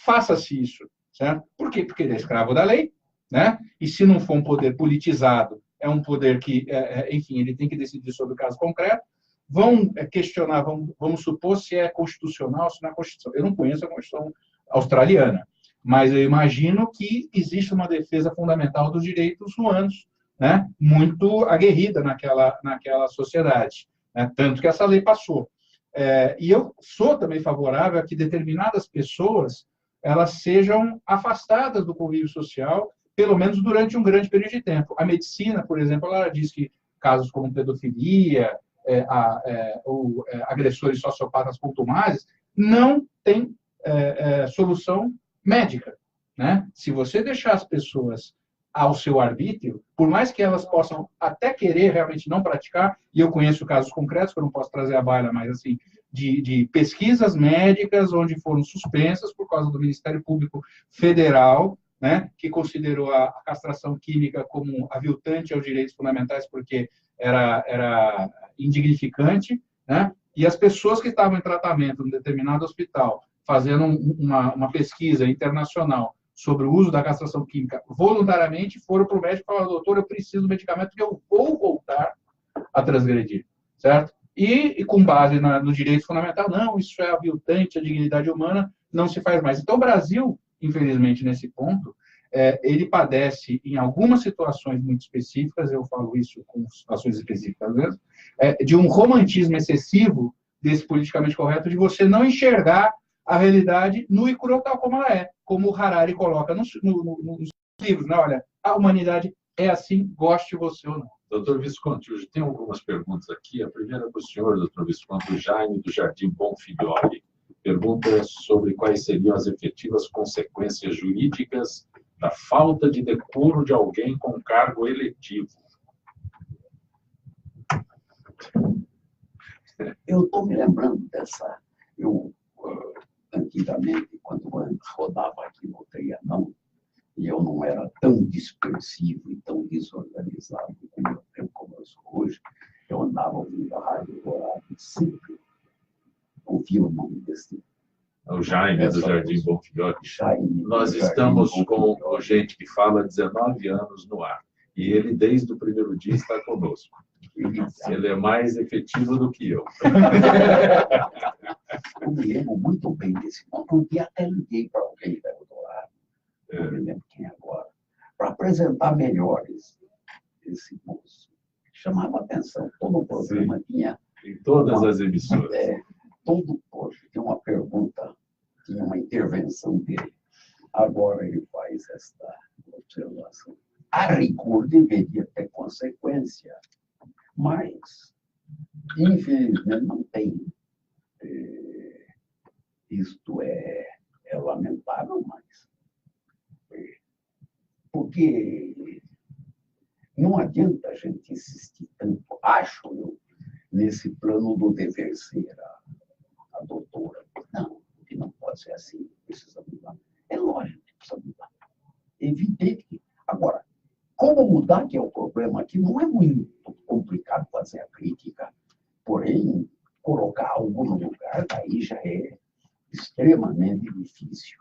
Faça-se isso. Certo? Por quê? Porque ele é escravo da lei, né? E se não for um poder politizado, é um poder que, enfim, ele tem que decidir sobre o caso concreto. vão questionar, vamos supor se é constitucional, se não é constitucional. Eu não conheço a Constituição australiana, mas eu imagino que existe uma defesa fundamental dos direitos humanos, né, muito aguerrida naquela sociedade, né, tanto que essa lei passou. E eu sou também favorável a que determinadas pessoas elas sejam afastadas do convívio social, pelo menos durante um grande período de tempo. A medicina, por exemplo, ela diz que casos como pedofilia, ou agressores sociopatas contumazes, não tem solução médica, né? Se você deixar as pessoas ao seu arbítrio, por mais que elas possam até querer realmente não praticar, e eu conheço casos concretos, que eu não posso trazer à baila, mas assim, de pesquisas médicas onde foram suspensas por causa do Ministério Público Federal, né, que considerou a castração química como aviltante aos direitos fundamentais, porque era indignificante, né? E as pessoas que estavam em tratamento em um determinado hospital, fazendo uma pesquisa internacional sobre o uso da castração química, voluntariamente foram para o médico e falaram: doutor, eu preciso do medicamento que eu vou voltar a transgredir, certo? E com base no direito fundamental, não, isso é aviltante à dignidade humana, não se faz mais. Então, o Brasil, infelizmente, nesse ponto, ele padece, em algumas situações muito específicas, eu falo isso com situações específicas mesmo, de um romantismo excessivo desse politicamente correto, de você não enxergar a realidade nua e crua tal como ela é, como o Harari coloca nos livros, né? Olha, a humanidade é assim, goste você ou não. Doutor Visconti, hoje tem algumas perguntas aqui. A primeira é para o senhor, doutor Visconti, o Jaime do Jardim Bonfiglioli. Pergunta sobre quais seriam as efetivas consequências jurídicas da falta de decoro de alguém com cargo eletivo. Eu estou me lembrando dessa. Eu, antigamente, quando antes rodava aqui no Trianon, e eu não era tão dispersivo e tão desorganizado como eu sou hoje, eu andava ouvindo a Rádio Dourado sempre ouvia o nome desse. O Jaime do Jardim Bonfiglioli. Nós estamos com gente que fala há 19 anos no ar. E ele, desde o primeiro dia, está conosco. Ele é mais efetivo do que eu. Eu me lembro muito bem desse nome. Um dia até liguei para alguém da Eldorado, não me lembro quem agora, para apresentar melhor esse moço. Chamava atenção. Todo o programa Sim. tinha... Em todas as emissoras. Todo posto tinha uma pergunta, tinha uma intervenção dele. Agora ele faz esta observação. A rigor deveria ter consequência, mas, infelizmente, não tem. Isto é lamentável, mas... Porque não adianta a gente insistir tanto, acho eu, nesse plano do dever ser a doutora. Não, que não pode ser assim, precisa mudar. É lógico que precisa mudar. Evidente que... Agora, como mudar, que é o problema aqui, não é muito complicado fazer a crítica, porém, colocar algo no lugar, daí já é extremamente difícil.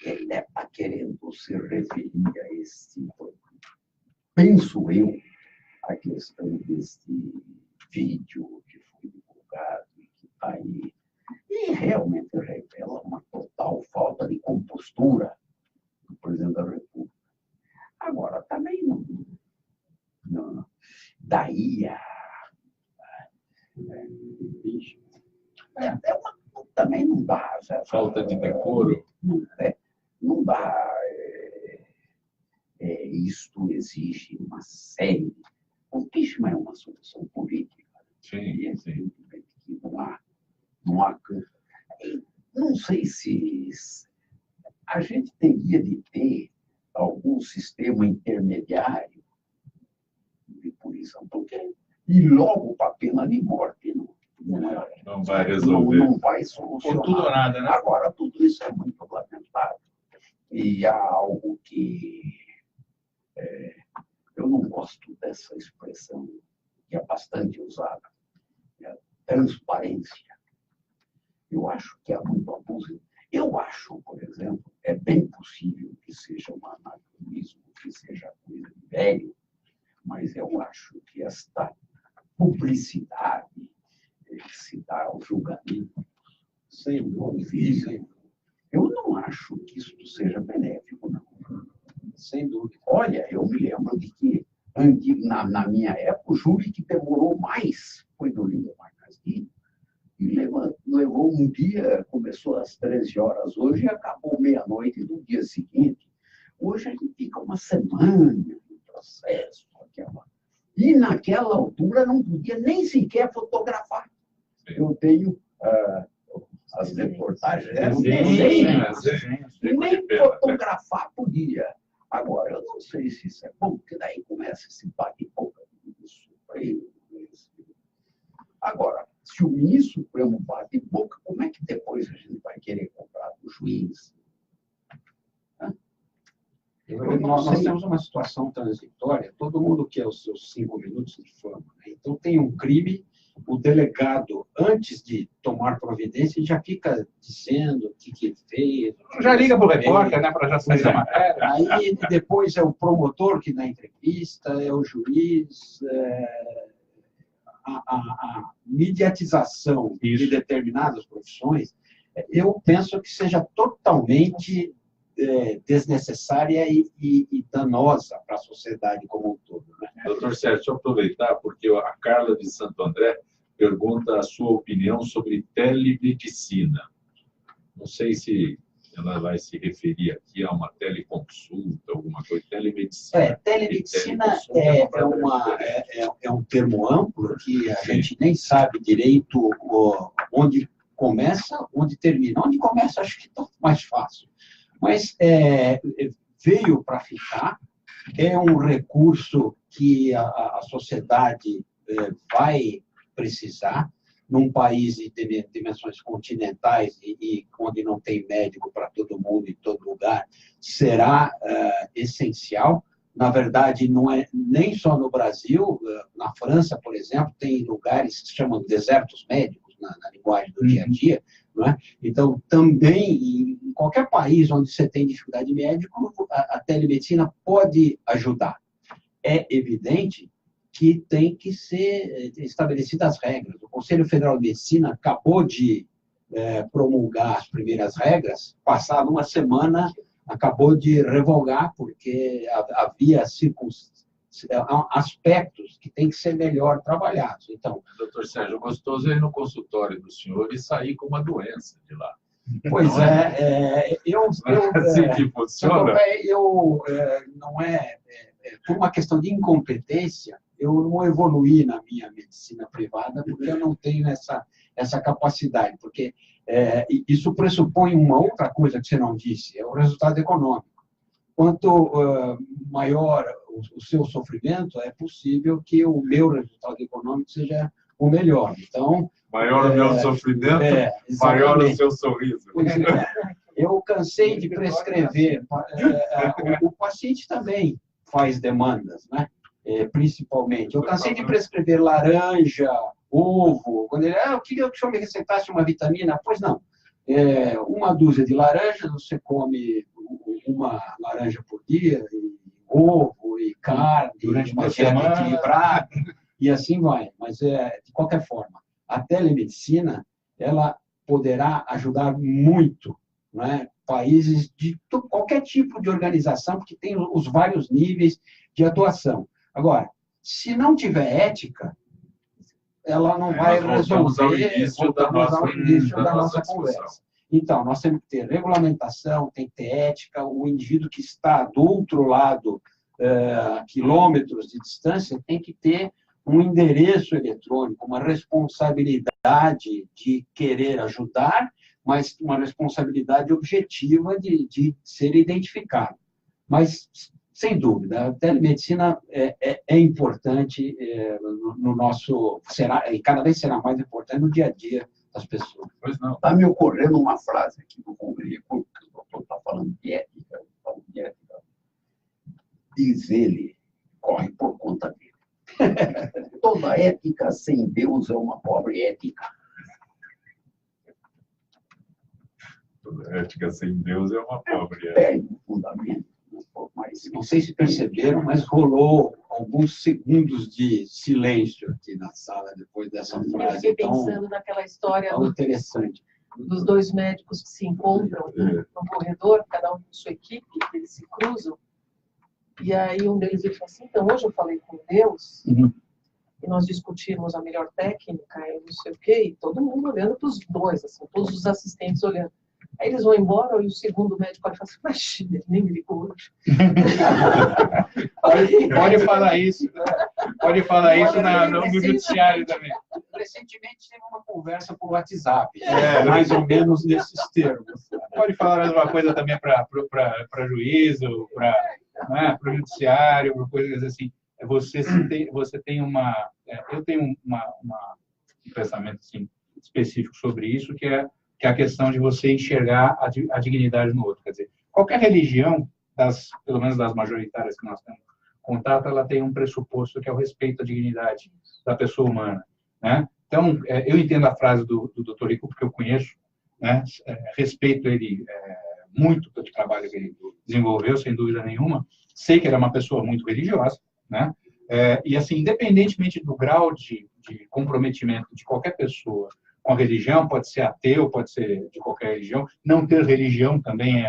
Ele está querendo se referir a esse problema. Penso eu, a questão desse vídeo que foi divulgado e que está aí, e realmente revela uma total falta de compostura do presidente da República. Agora, também não daí também não dá. Falta de decoro. Não dá. Isto exige uma série. O impeachment é uma solução política. Sim, e sim. evidentemente que não há. Não sei se a gente teria de ter algum sistema intermediário de punição, porque ir logo para a pena de morte não vai resolver. Não vai solucionar. Por tudo ou nada, né? Agora, tudo isso é muito lamentável. E há algo que eu não gosto dessa expressão, que é bastante usada, transparência. Eu acho que há muito abuso. Eu acho, por exemplo, é bem possível que seja um anacronismo, que seja coisa de velho, mas eu acho que esta publicidade se dar ao julgamento Sem dúvida. visível, eu não acho que isso seja benéfico, não. Sem dúvida. Olha, eu me lembro de que, na minha época, o júri que demorou mais foi do Lindomar Castilho. E levou um dia, começou às 13 horas hoje e acabou meia-noite do dia seguinte. Hoje a gente fica uma semana no processo. E naquela altura não podia nem sequer fotografar. Eu tenho as reportagens, eram desenhos, e nem fotografar podia. Agora, eu não sei se isso é bom, porque daí começa esse bate-boca do Supremo. Agora, se o ministro Supremo bate boca, como é que depois a gente vai querer comprar do juiz? Nós temos uma situação transitória, todo mundo quer os seus 5 minutos de fama. Né? Então, tem um crime, o delegado, antes de tomar providência, já fica dizendo o que ele fez. Já liga para o repórter, né, para já sair da matéria. Aí, depois, é o promotor que dá entrevista, é o juiz... A mediatização de determinadas profissões, eu penso que seja totalmente desnecessária e danosa para a sociedade como um todo. Né? Doutor Sérgio, deixa eu aproveitar, porque a Carla de Santo André pergunta a sua opinião sobre telemedicina. Não sei se ela vai se referir aqui a uma teleconsulta, alguma coisa, telemedicina. Telemedicina é um termo amplo que a gente nem sabe direito onde começa, onde termina. Onde começa, acho que é mais fácil. Mas veio para ficar, é um recurso que a sociedade vai precisar, num país de dimensões continentais e onde não tem médico para todo mundo, em todo lugar, será essencial. Na verdade, não é nem só no Brasil. Na França, por exemplo, tem lugares que se chamam desertos médicos, na linguagem do dia a dia. Não é? Então, também, em qualquer país onde você tem dificuldade médica, a telemedicina pode ajudar. É evidente que tem que ser estabelecidas as regras. O Conselho Federal de Medicina acabou de promulgar as primeiras regras, passada uma semana, acabou de revogar, porque havia aspectos que têm que ser melhor trabalhados. Então, doutor Sérgio, gostoso é ir no consultório do senhor e sair com uma doença de lá. Pois assim que funciona. Não é por uma questão de incompetência, eu não evoluí na minha medicina privada porque eu não tenho essa capacidade, porque isso pressupõe uma outra coisa que você não disse, é o resultado econômico. Quanto maior o seu sofrimento, é possível que o meu resultado econômico seja o melhor. Então, maior o meu sofrimento, maior o seu sorriso. Eu cansei de prescrever. O paciente também faz demandas, né? Principalmente. Eu cansei de prescrever laranja, ovo. Quando ele, eu queria que o senhor me receitasse uma vitamina. Pois não. Uma dúzia de laranjas, você come uma laranja por dia, e ovo e carne, durante uma uma dieta semana equilibrada, e assim vai. Mas, de qualquer forma, a telemedicina, ela poderá ajudar muito, não é? Países de qualquer tipo de organização, porque tem os vários níveis de atuação. Agora, se não tiver ética, ela não vai resolver ao início da nossa conversa. Então, nós temos que ter regulamentação, tem que ter ética, o indivíduo que está do outro lado, a quilômetros de distância, tem que ter um endereço eletrônico, uma responsabilidade de querer ajudar, mas uma responsabilidade objetiva de ser identificado. Mas, sem dúvida, a telemedicina é importante no nosso... e cada vez será mais importante no dia a dia das pessoas. Pois não. Está me ocorrendo uma frase aqui do Congresso, porque o doutor está falando de ética, diz ele, corre por conta dele. Toda ética sem Deus é uma pobre ética. Toda ética sem Deus é uma pobre ética. Perde o fundamento. Mas Não sei se perceberam, mas rolou alguns segundos de silêncio aqui na sala depois dessa Eu frase fiquei tão, pensando naquela história tão interessante. dos dois médicos que se encontram no corredor, cada um com sua equipe, eles se cruzam, e aí um deles diz assim, então hoje eu falei com Deus, e nós discutimos a melhor técnica, e não sei o quê, e todo mundo olhando para os dois, assim, todos os assistentes olhando. Aí eles vão embora, e o segundo médico fala assim, mas ele nem me ligou hoje. Pode falar isso. Pode falar isso no judiciário também. Recentemente teve uma conversa por WhatsApp, mais ou menos nesses termos. Pode falar a mesma coisa também para juízo, para o judiciário, para coisas assim. Você tem uma... Eu tenho um pensamento assim, específico sobre isso, que é a questão de você enxergar a dignidade no outro. Quer dizer, qualquer religião, pelo menos das majoritárias que nós temos contato, ela tem um pressuposto que é o respeito à dignidade da pessoa humana, né? Então, eu entendo a frase do Dr. Rico, porque eu conheço, né? Respeito ele muito pelo trabalho que ele desenvolveu, sem dúvida nenhuma. Sei que ele é uma pessoa muito religiosa, né? E, assim, independentemente do grau de comprometimento de qualquer pessoa com a religião, pode ser ateu, pode ser de qualquer religião, não ter religião também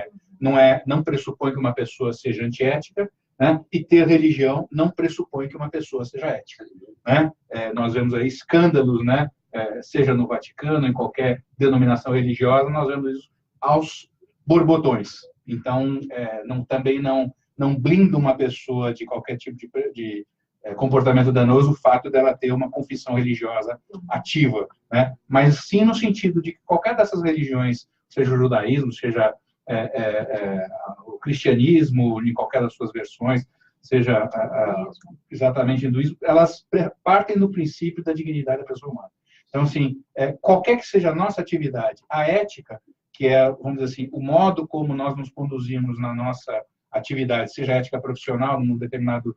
não pressupõe que uma pessoa seja antiética, né? E ter religião não pressupõe que uma pessoa seja ética, né? Nós vemos aí escândalos, né? Seja no Vaticano, em qualquer denominação religiosa, nós vemos isso aos borbotões. Então, também não blinda uma pessoa de qualquer tipo de comportamento danoso o fato dela ter uma confissão religiosa ativa, né? Mas sim no sentido de que qualquer dessas religiões, seja o judaísmo, seja o cristianismo, em qualquer das suas versões, seja exatamente hinduísmo, elas partem do princípio da dignidade da pessoa humana. Então, assim, qualquer que seja a nossa atividade, a ética, que é, vamos dizer assim, o modo como nós nos conduzimos na nossa atividade, seja a ética profissional, num determinado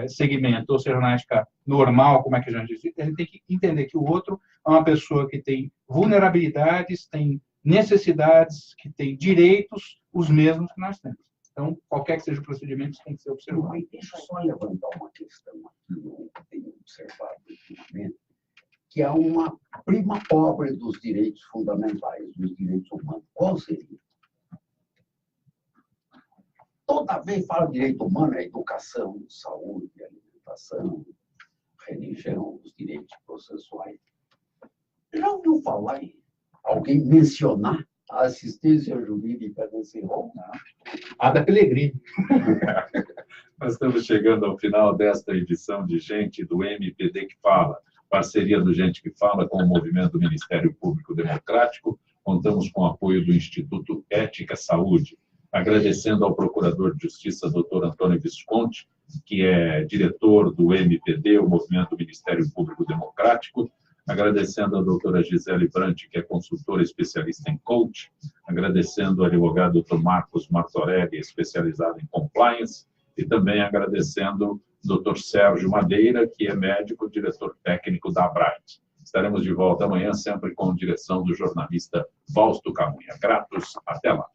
segmento, ou seja, na ética normal, como é que a gente diz, a gente tem que entender que o outro é uma pessoa que tem vulnerabilidades, tem necessidades, que tem direitos, os mesmos que nós temos. Então, qualquer que seja o procedimento, isso tem que ser observado. Deixa eu só levantar uma questão aqui, eu tenho observado ultimamente, que é uma prima pobre dos direitos fundamentais, dos direitos humanos. Qual seria? Toda vez fala direito humano, é educação, saúde, alimentação, religião, os direitos processuais. Já ouviu falar em alguém mencionar a assistência jurídica nesse rol? Ada Pellegrini. Nós estamos chegando ao final desta edição de Gente do MPD que Fala, parceria do Gente que Fala com o movimento do Ministério Público Democrático. Contamos com o apoio do Instituto Ética Saúde. Agradecendo ao Procurador de Justiça, Dr. Antônio Visconti, que é diretor do MPD, o Movimento do Ministério Público Democrático. Agradecendo à doutora Gisele Brandt, que é consultora especialista em coach. Agradecendo ao advogado Dr. Marcos Martorelli, especializado em compliance. E também agradecendo o Dr. Sérgio Madeira, que é médico, diretor técnico da Abright. Estaremos de volta amanhã, sempre com direção do jornalista Fausto Camunha. Gratos, até lá.